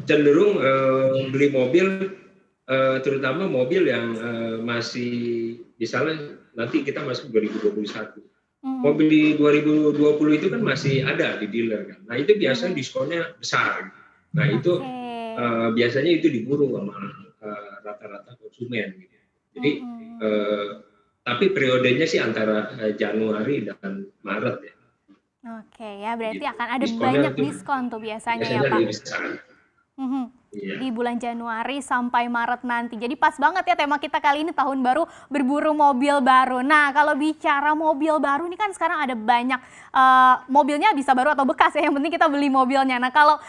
cenderung beli mobil, terutama mobil yang masih misalnya nanti kita masuk 2021. Mobil di 2020 itu kan masih ada di dealer kan. Nah itu biasanya diskonnya besar. Nah itu biasanya itu diburu sama rata-rata konsumen. Gitu. Jadi tapi periodenya sih antara Januari dan Maret ya. Oke ya, berarti Gitu. akan ada Diskonnya banyak diskon tuh biasanya ya Pak. lebih besar. Iya. Di bulan Januari sampai Maret nanti. Jadi pas banget ya tema kita kali ini, tahun baru berburu mobil baru. Nah kalau bicara mobil baru ini kan sekarang ada banyak, mobilnya bisa baru atau bekas ya, yang penting kita beli mobilnya. Nah kalau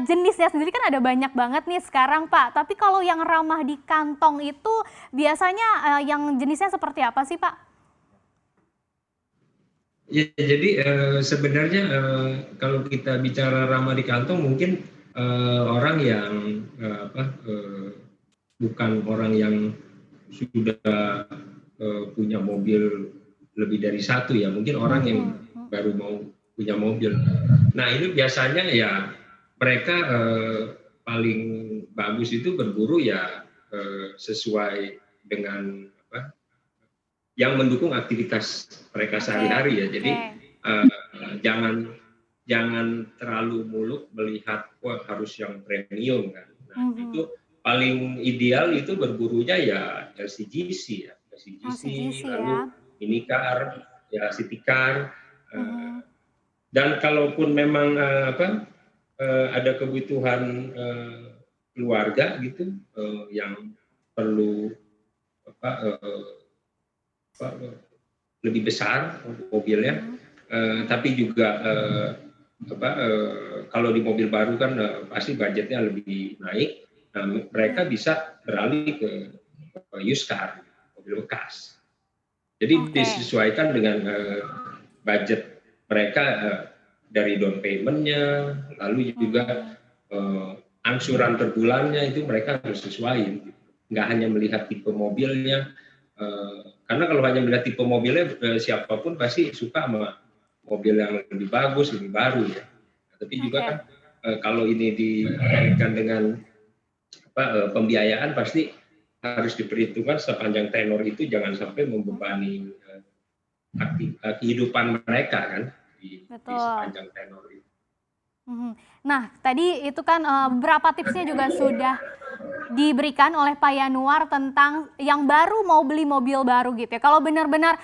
jenisnya sendiri kan ada banyak banget nih sekarang Pak, tapi kalau yang ramah di kantong itu biasanya yang jenisnya seperti apa sih Pak? Ya, jadi sebenarnya kalau kita bicara ramah di kantong mungkin orang yang bukan orang yang sudah punya mobil lebih dari satu ya, mungkin orang yang baru mau punya mobil. Nah ini biasanya ya mereka paling bagus itu berburu ya sesuai dengan yang mendukung aktivitas mereka sehari-hari ya. Jadi jangan terlalu muluk melihat wah harus yang premium kan. Nah, itu paling ideal itu berburunya ya LCGC ya, LCGC lalu minicar, ya city car. Dan kalaupun memang ada kebutuhan keluarga gitu yang perlu lebih besar mobilnya, tapi juga kalau di mobil baru kan pasti budgetnya lebih naik. Nah, mereka bisa beralih ke used car, mobil bekas. Jadi disesuaikan dengan budget mereka dari down payment-nya, lalu juga angsuran per bulannya itu mereka harus sesuaikan. Nggak hanya melihat tipe mobilnya, karena kalau hanya melihat tipe mobilnya siapapun pasti suka sama mobil yang lebih bagus, lebih baru ya. Tapi juga kan kalau ini dikaitkan dengan pembiayaan pasti harus diperhitungkan sepanjang tenor itu jangan sampai membebani kehidupan mereka kan di sepanjang tenor itu. Nah tadi itu kan beberapa tipsnya juga sudah diberikan oleh Pak Yanuar tentang yang baru mau beli mobil baru gitu ya. Kalau benar-benar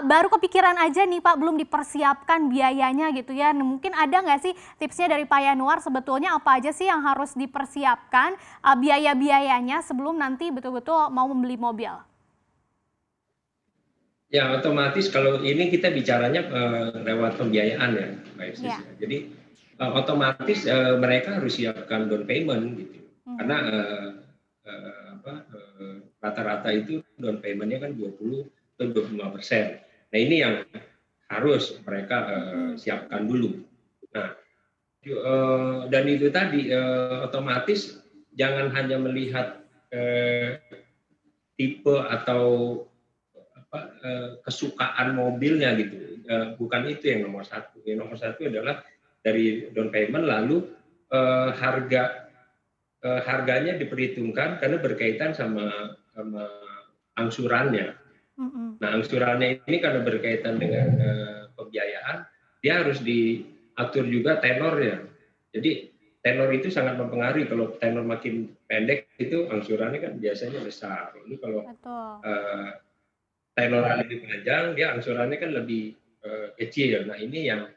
baru kepikiran aja nih Pak, belum dipersiapkan biayanya gitu ya. Nah, mungkin ada nggak sih tipsnya dari Pak Yanuar sebetulnya apa aja sih yang harus dipersiapkan biaya-biayanya sebelum nanti betul-betul mau membeli mobil? Ya otomatis kalau ini kita bicaranya lewat pembiayaan ya Mbak Isis ya. Jadi otomatis mereka harus siapkan down payment gitu. Karena rata-rata itu down payment-nya kan 20 atau 25%. Nah ini yang harus mereka siapkan dulu. Nah dan itu tadi otomatis jangan hanya melihat tipe atau kesukaan mobilnya gitu. Bukan itu yang nomor satu. Yang nomor satu adalah dari down payment lalu harganya diperhitungkan karena berkaitan sama angsurannya. Nah angsurannya ini karena berkaitan dengan pembiayaan, dia harus diatur juga tenornya. Jadi tenor itu sangat mempengaruhi. Kalau tenor makin pendek itu angsurannya kan biasanya besar. Ini kalau tenornya lebih panjang, dia angsurannya kan lebih kecil. Nah ini yang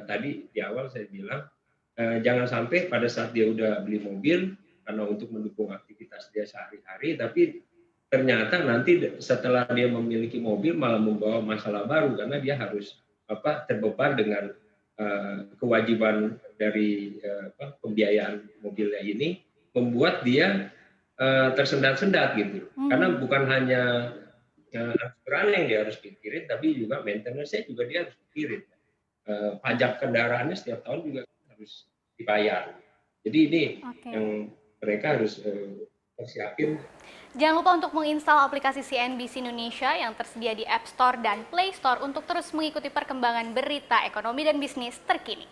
tadi di awal saya bilang, jangan sampai pada saat dia udah beli mobil karena untuk mendukung aktivitas dia sehari-hari, tapi ternyata nanti setelah dia memiliki mobil malah membawa masalah baru karena dia harus terbeban dengan kewajiban dari pembiayaan mobilnya ini, membuat dia tersendat-sendat gitu. Karena bukan hanya angsuran yang dia harus pikirin, tapi juga maintenance-nya juga dia harus pikirin. Pajak kendaraannya setiap tahun juga harus dibayar. Jadi ini yang mereka harus persiapin. Jangan lupa untuk menginstal aplikasi CNBC Indonesia yang tersedia di App Store dan Play Store untuk terus mengikuti perkembangan berita ekonomi dan bisnis terkini.